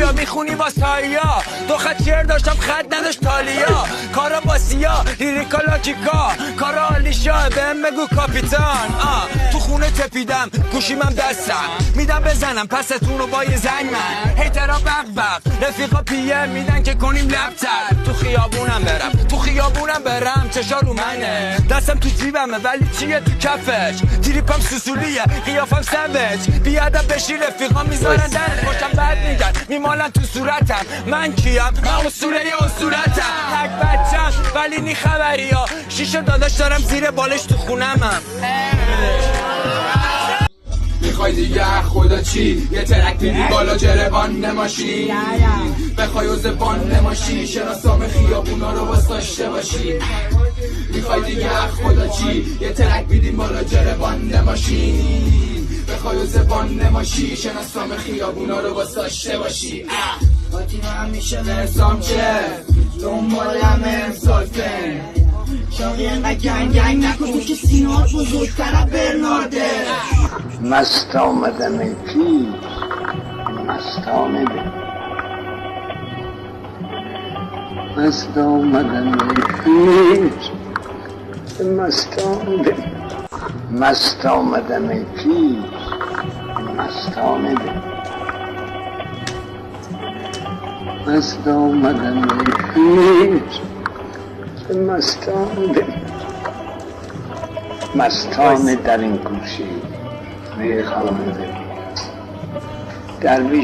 یا میخونی با سایا، دو خط شعر داشتم خط نداشت تالیا، کارا با سیا لیریکا لاکیکا، کارا آلیشا بهم بگو کاپیتان. تو خونه تپیدم گوشیمم دستم، میدم بزنم پستون رو با یه زنگ، من هیترا بق رفیقا پیه میدن که کنیم لبتر. تو خیابونم برم چشا رو منه، دستم تو جیبمه ولی چیه تو کفش، تریپم سوسولیه قیافم سمج، بیادم بشی رفیقا میذارن دن خوشم بد میگن میمالن تو صورتم. من کیم؟ من اصوله اصولتم، تک بچم ولی نی خبری ها، شیشه داداش دارم زیر بالش تو خونمم. میخوای دیگه خدا چی؟ یه ترک بیدی بالا جربان نماشی، بخوای و زبان نماشی، شناسام خیابونا رو باز داشته باشی. میخوای دیگه خدا چی؟ یه ترک بیدی بالا جربان نماشی، بخوای و زبان نماشی، شناسام خیابونا رو باز داشته باشی. آتینا همیشه نرسام چه دنبالم امسال فن شاقی انقدر گنگ نکن که سینات بزرگتر برنارده. مست آمدم ای پیر مستانه به، مست آمدم ای پیر مستانه به، مست آمدم ای پیر مستانه به، مست آمدم ای پیر مستانه به، مستانه در این کوچه میخوانه درویش